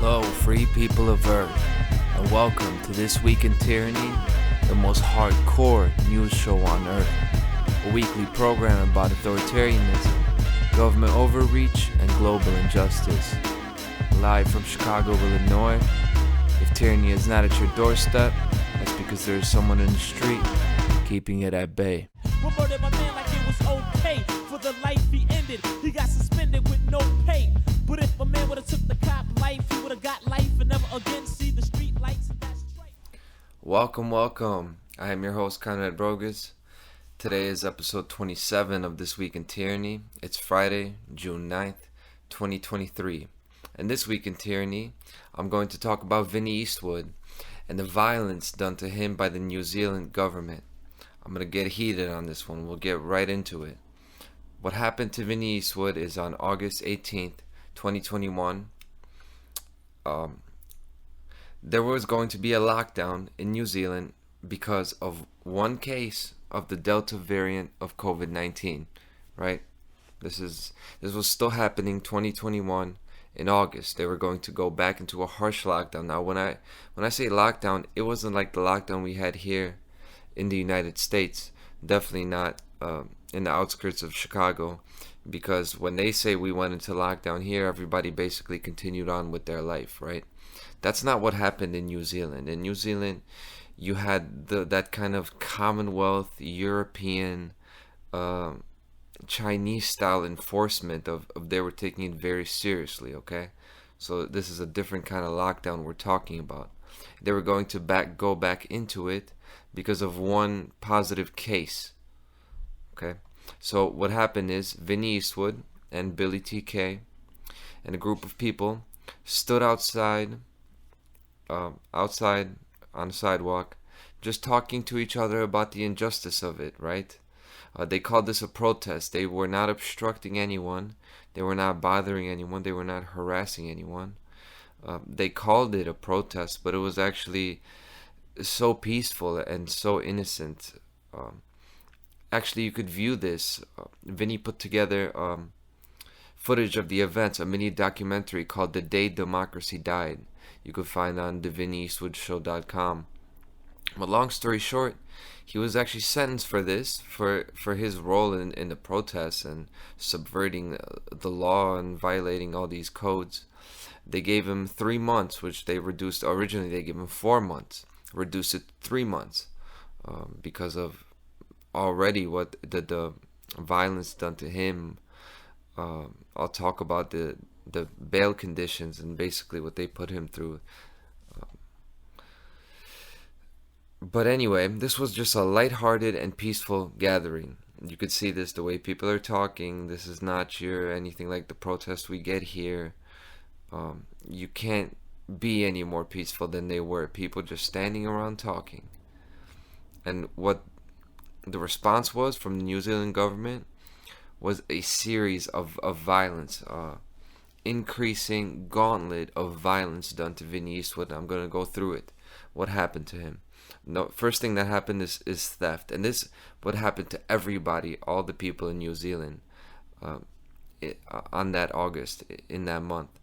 Hello, free people of Earth, and welcome to This Week in Tyranny, the most hardcore news show on Earth. A weekly program about authoritarianism, government overreach, and global injustice. Live from Chicago, Illinois. If tyranny is not at your doorstep, that's because there is someone in the street keeping it at bay. We murdered my man like it was okay. For the life he ended, he got suspended with no pay. But if a man would've took the cop life, he would've got life and never again see the street lights, and that's right. Welcome. I am your host, Conrad Brogus. Today is episode 27 of This Week in Tyranny. It's Friday, June 9th, 2023. And this week in Tyranny, I'm going to talk about Vinnie Eastwood and the violence done to him by the New Zealand government. I'm going to get heated on this one. We'll get right into it. What happened to Vinnie Eastwood is on August 18th, 2021. There was going to be a lockdown in New Zealand because of one case of the Delta variant of COVID-19, right? This was still happening 2021 in August. They were going to go back into a harsh lockdown. Now, when I say lockdown, it wasn't like the lockdown we had here in the United States. Definitely not in the outskirts of Chicago, because when they say we went into lockdown here, everybody basically continued on with their life, right? That's not what happened in New Zealand. In New Zealand, you had that kind of Commonwealth, European, Chinese-style enforcement of they were taking it very seriously, okay? So this is a different kind of lockdown we're talking about. They were going to go back into it because of one positive case, okay? So what happened is Vinnie Eastwood and Billy TK and a group of people stood outside on the sidewalk, just talking to each other about the injustice of it, right? They called this a protest. They were not obstructing anyone. They were not bothering anyone. They were not harassing anyone. They called it a protest, but it was actually so peaceful and so innocent. Actually, you could view this. Vinnie put together footage of the events, a mini documentary called The Day Democracy Died. You could find on thevinnieeastwoodshow.com. But long story short, he was actually sentenced for this, for his role in the protests and subverting the law and violating all these codes. They gave him 3 months, which they reduced. Originally, they gave him 4 months, reduced it to 3 months, because of already what the violence done to him. I'll talk about the bail conditions and basically what they put him through. But anyway, this was just a lighthearted and peaceful gathering. You could see this the way people are talking. This is not anything like the protest we get here. You can't be any more peaceful than they were. People just standing around talking. And what the response was from the New Zealand government was a series of violence, increasing gauntlet of violence done to Vinnie Eastwood. I'm going to go through it. What happened to him? No, first thing that happened is theft, and this what happened to everybody, all the people in New Zealand, on that August, in that month.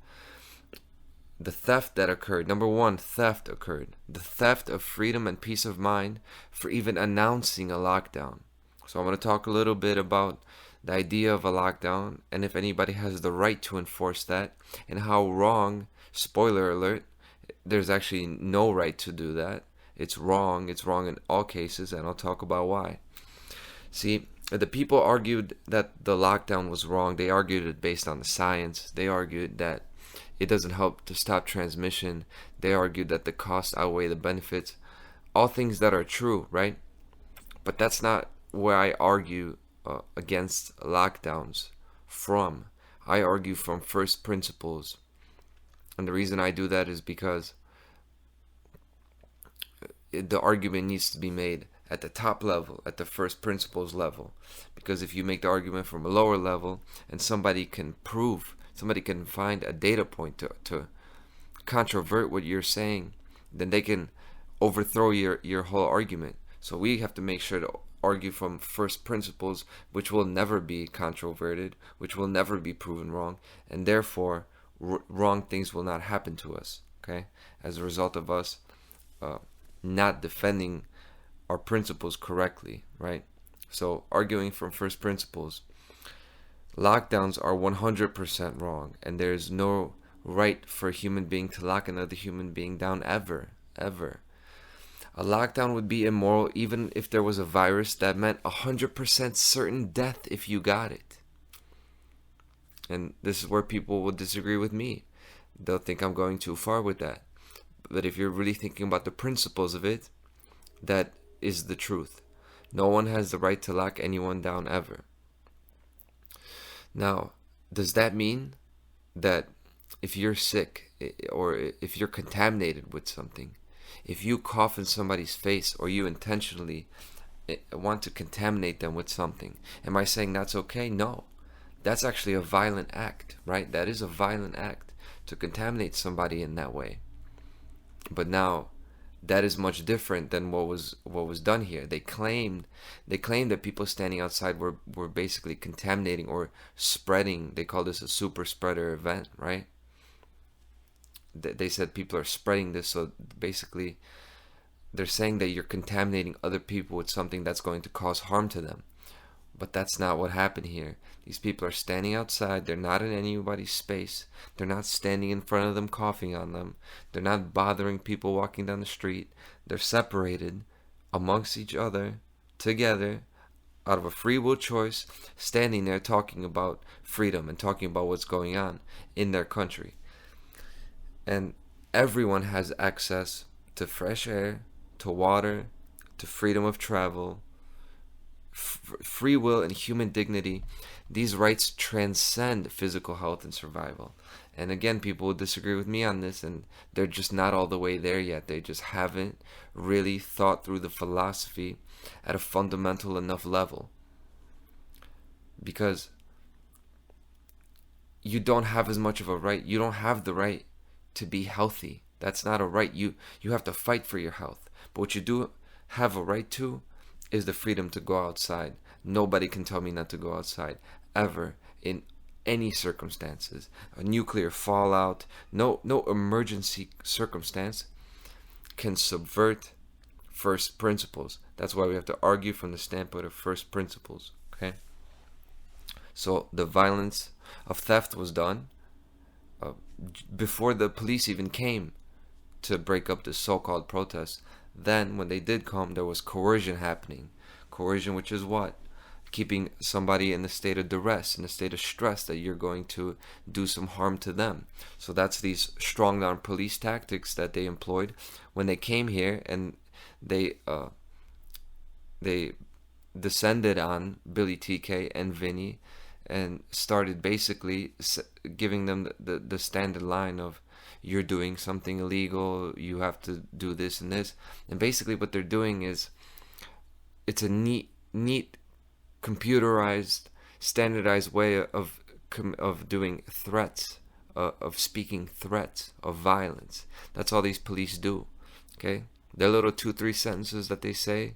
The theft that occurred. Number one, theft occurred. The theft of freedom and peace of mind for even announcing a lockdown. So I'm going to talk a little bit about the idea of a lockdown and if anybody has the right to enforce that and how wrong, spoiler alert, there's actually no right to do that. It's wrong in all cases, and I'll talk about why. See, the people argued that the lockdown was wrong. They argued it based on the science. They argued that it doesn't help to stop transmission. They argued that the costs outweigh the benefits. All things that are true, right? But that's not where I argue against lockdowns from. I argue from first principles. And the reason I do that is because the argument needs to be made at the top level, at the first principles level. Because if you make the argument from a lower level and somebody can find a data point to controvert what you're saying, then they can overthrow your whole argument. So we have to make sure to argue from first principles, which will never be controverted, which will never be proven wrong, and therefore wrong things will not happen to us, okay, as a result of us not defending our principles correctly, right? So arguing from first principles, lockdowns are 100% wrong, and there's no right for a human being to lock another human being down ever. A lockdown would be immoral even if there was a virus that meant 100% certain death if you got it. And this is where people will disagree with me. They'll think I'm going too far with that. But if you're really thinking about the principles of it, that is the truth. No one has the right to lock anyone down ever. Now, does that mean that if you're sick or if you're contaminated with something, if you cough in somebody's face or you intentionally want to contaminate them with something, am I saying that's okay? No. That's actually a violent act, right? That is a violent act to contaminate somebody in that way. But now, that is much different than what was done here. They claimed that people standing outside were basically contaminating or spreading. They call this a super spreader event, right? They said people are spreading this, so basically they're saying that you're contaminating other people with something that's going to cause harm to them. But that's not what happened here. These people are standing outside. They're not in anybody's space. They're not standing in front of them coughing on them. They're not bothering people walking down the street. They're separated amongst each other, together, out of a free will choice, standing there talking about freedom and talking about what's going on in their country. And everyone has access to fresh air, to water, to freedom of travel, free will and human dignity. These rights transcend physical health and survival. And again, people will disagree with me on this, and they're just not all the way there yet. They just haven't really thought through the philosophy at a fundamental enough level. Because you don't have as much of a right. You don't have the right to be healthy. That's not a right. You have to fight for your health. But what you do have a right to is the freedom to go outside. Nobody can tell me not to go outside, ever, in any circumstances. A nuclear fallout, no emergency circumstance can subvert first principles. That's why we have to argue from the standpoint of first principles, okay? So the violence of theft was done before the police even came to break up the so-called protests. Then, when they did come, there was coercion happening. Coercion, which is what? Keeping somebody in a state of duress, in a state of stress that you're going to do some harm to them. So that's these strong-arm police tactics that they employed when they came here, and they descended on Billy TK and Vinny and started basically giving them the standard line of, you're doing something illegal, you have to do this and this. And basically what they're doing is, it's a neat computerized, standardized way of doing threats, of speaking threats of violence. That's all these police do, okay? Their little 2-3 sentences that they say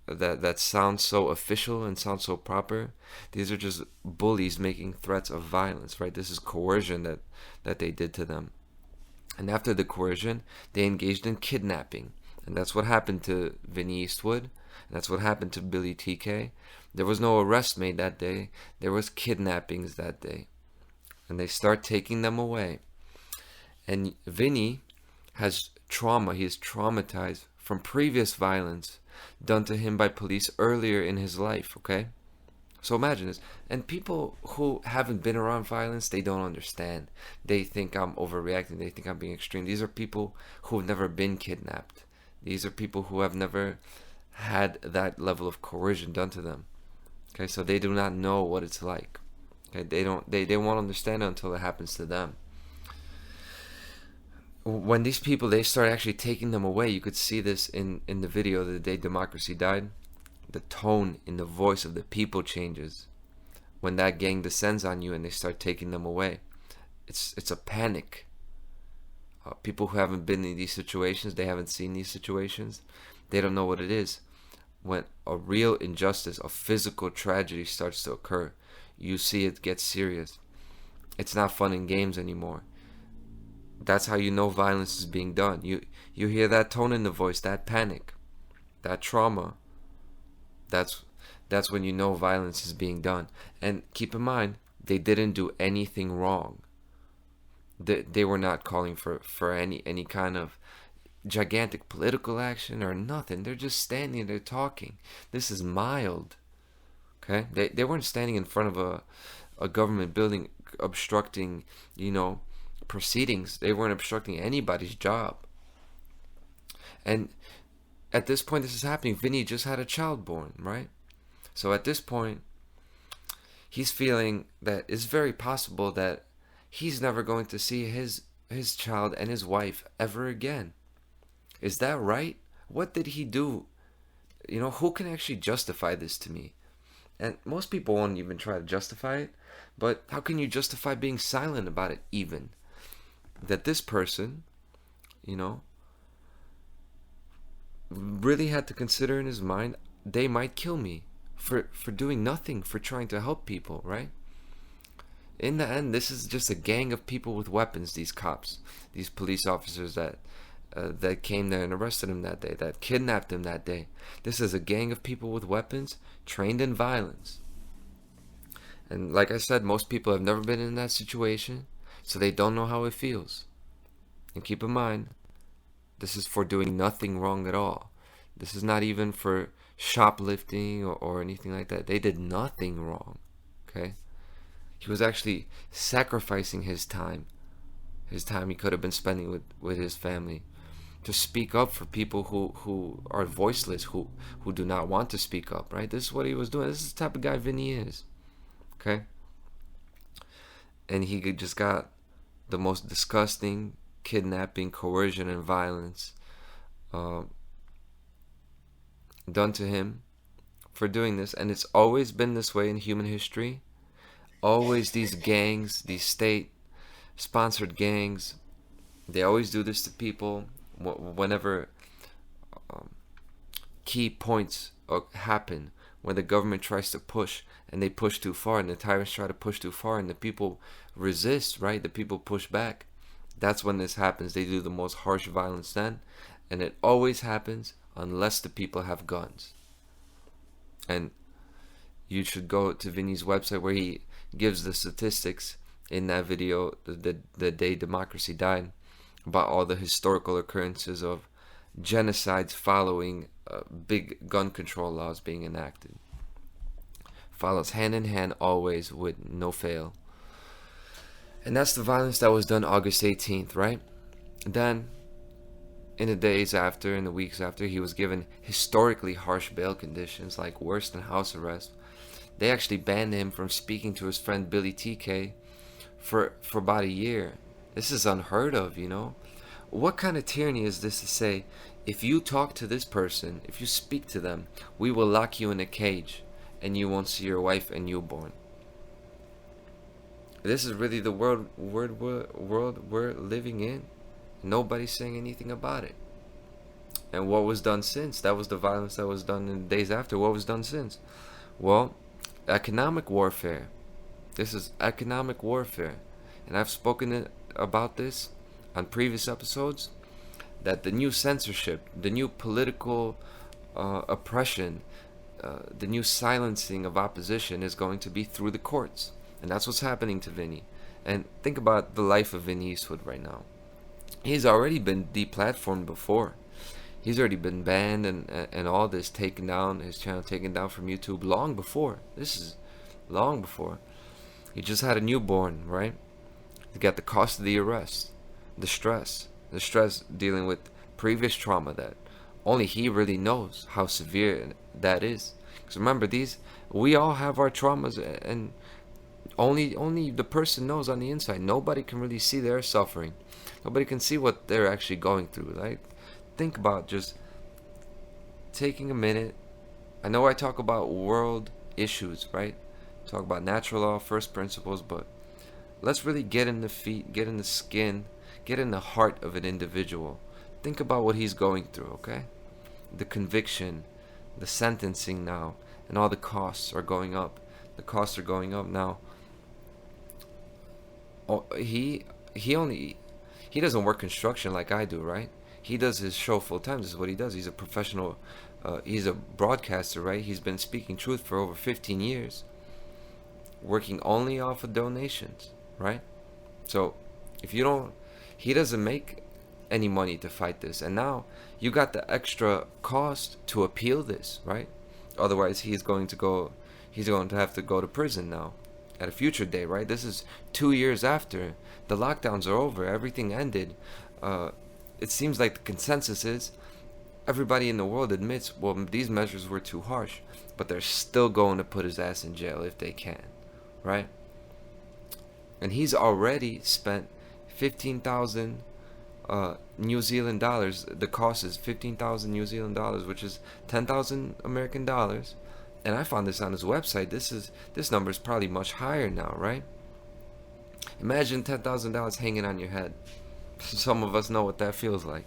that sound so official and sound so proper, these are just bullies making threats of violence, right? This is coercion that they did to them. And after the coercion, they engaged in kidnapping. And that's what happened to Vinny Eastwood. And that's what happened to Billy TK. There was no arrest made that day. There was kidnappings that day. And they start taking them away. And Vinny has trauma. He is traumatized from previous violence done to him by police earlier in his life, okay? So imagine this. And people who haven't been around violence, they don't understand. They think I'm overreacting. They think I'm being extreme. These are people who have never been kidnapped. These are people who have never had that level of coercion done to them. Okay, so they do not know what it's like. Okay, they won't understand it until it happens to them. When these people, they start actually taking them away, you could see this in the video, The Day Democracy Died. The tone in the voice of the people changes when that gang descends on you and they start taking them away. It's a panic. People who haven't been in these situations, they haven't seen these situations, they don't know what it is. When a real injustice, a physical tragedy starts to occur, you see it get serious. It's not fun and games anymore. That's how you know violence is being done. You hear that tone in the voice, that panic, that trauma. That's that's when you know violence is being done. And keep in mind, they didn't do anything wrong. They were not calling for any kind of gigantic political action or nothing. They're just standing there talking. This is mild. Okay? They weren't standing in front of a government building obstructing, proceedings. They weren't obstructing anybody's job. And at this point this is happening. Vinny just had a child born, right? So at this point, he's feeling that it's very possible that he's never going to see his child and his wife ever again. Is that right? What did he do? Who can actually justify this to me? And most people won't even try to justify it. But how can you justify being silent about it even? That this person, really had to consider in his mind, they might kill me for doing nothing, for trying to help people, right? In the end, this is just a gang of people with weapons, these cops, these police officers that came there and arrested him that day, that kidnapped him that day. This is a gang of people with weapons, trained in violence. And like I said, most people have never been in that situation, so they don't know how it feels. And keep in mind, this is for doing nothing wrong at all. This is not even for shoplifting or anything like that. They did nothing wrong, okay? He was actually sacrificing his time he could have been spending with his family, to speak up for people who are voiceless, who do not want to speak up, right? This is what he was doing. This is the type of guy Vinny is, okay? And he just got the most disgusting kidnapping, coercion, and violence done to him for doing this. And it's always been this way in human history. Always these gangs, these state-sponsored gangs, they always do this to people whenever key points happen, when the government tries to push and they push too far, and the tyrants try to push too far and the people resist, right? The people push back. That's when this happens. They do the most harsh violence then, and it always happens unless the people have guns. And you should go to Vinny's website where he gives the statistics in that video, the day democracy died, about all the historical occurrences of genocides following big gun control laws being enacted. Follows hand in hand always with no fail. And that's the violence that was done August 18th, right? Then, in the days after, in the weeks after, he was given historically harsh bail conditions, like worse than house arrest. They actually banned him from speaking to his friend Billy TK for about a year. This is unheard of, What kind of tyranny is this to say, if you talk to this person, if you speak to them, we will lock you in a cage and you won't see your wife and newborn? This is really the world we're living in. Nobody's saying anything about it. And what was done since? That was the violence that was done in the days after. What was done since? Well, economic warfare. This is economic warfare. And I've spoken about this on previous episodes, that the new censorship, the new political oppression, the new silencing of opposition is going to be through the courts. And that's what's happening to Vinny. And think about the life of Vinny Eastwood right now. He's already been deplatformed before. He's already been banned and all this, taken down, his channel taken down from YouTube long before. This is long before. He just had a newborn, right? He got the cost of the arrest, the stress dealing with previous trauma that only he really knows how severe that is. Because remember, we all have our traumas, and only the person knows on the inside. Nobody can really see their suffering. Nobody can see what they're actually going through. Like, think about just taking a minute. I know I talk about world issues, right? Talk about natural law, first principles, but let's really get in the feet, get in the skin, get in the heart of an individual. Think about what he's going through, okay? The conviction, the sentencing now, and all the costs are going up. The costs are going up now. Oh, he only he doesn't work construction like I do, right? He does his show full time. This is what he does. He's a professional. He's a broadcaster, right? He's been speaking truth for over 15 years, working only off of donations, right? So if you don't, he doesn't make any money to fight this, and now you got the extra cost to appeal this, right? Otherwise, he's going to have to go to prison now at a future day, right? This is 2 years after the lockdowns are over, everything ended. It seems like the consensus is everybody in the world admits, well, these measures were too harsh, but they're still going to put his ass in jail if they can, right? And he's already spent 15,000 New Zealand dollars. The cost is 15,000 New Zealand dollars, which is 10,000 American dollars. And I found this on his website. This number is probably much higher now, right? Imagine $10,000 hanging on your head. Some of us know what that feels like.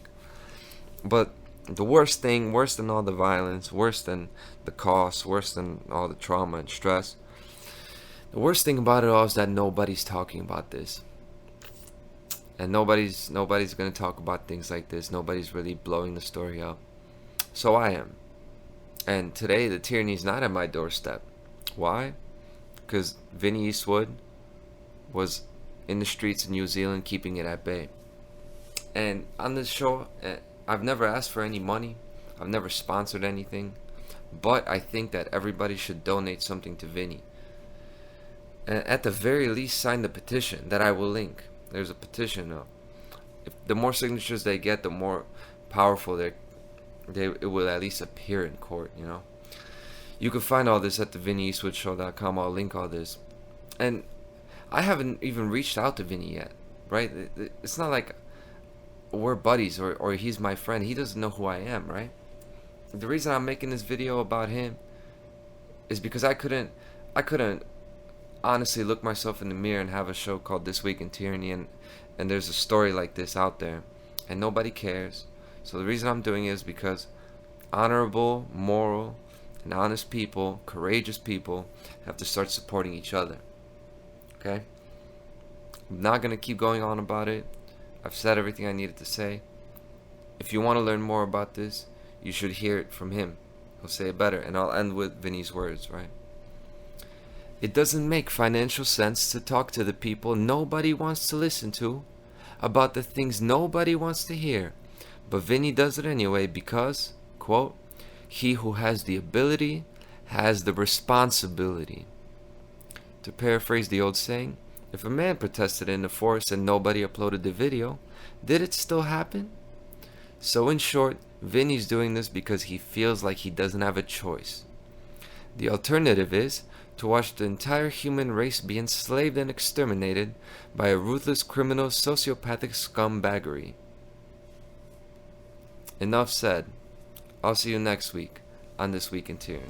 But the worst thing, worse than all the violence, worse than the cost, worse than all the trauma and stress, the worst thing about it all is that nobody's talking about this. And nobody's going to talk about things like this. Nobody's really blowing the story up. So I am. And today the tyranny's not at my doorstep. Why? Because Vinny Eastwood was in the streets of New Zealand keeping it at bay. And on this show, I've never asked for any money. I've never sponsored anything. But I think that everybody should donate something to Vinny. And at the very least, sign the petition that I will link. There's a petition. If the more signatures they get, the more powerful it will at least appear in court, you know. You can find all this at the VinnyEastwoodShow.com. I'll link all this. And I haven't even reached out to Vinny yet, right? It's not like we're buddies or he's my friend. He doesn't know who I am, right? The reason I'm making this video about him is because I couldn't honestly look myself in the mirror and have a show called This Week in Tyranny, and there's a story like this out there and nobody cares. So the reason I'm doing it is because honorable, moral, and honest people, courageous people, have to start supporting each other. Okay? I'm not going to keep going on about it. I've said everything I needed to say. If you want to learn more about this, you should hear it from him. He'll say it better. And I'll end with Vinny's words, right? It doesn't make financial sense to talk to the people nobody wants to listen to about the things nobody wants to hear. But Vinny does it anyway because, quote, he who has the ability has the responsibility. To paraphrase the old saying, if a man protested in the forest and nobody uploaded the video, did it still happen? So in short, Vinny's doing this because he feels like he doesn't have a choice. The alternative is to watch the entire human race be enslaved and exterminated by a ruthless criminal sociopathic scumbaggery. Enough said. I'll see you next week on This Week in Tyranny.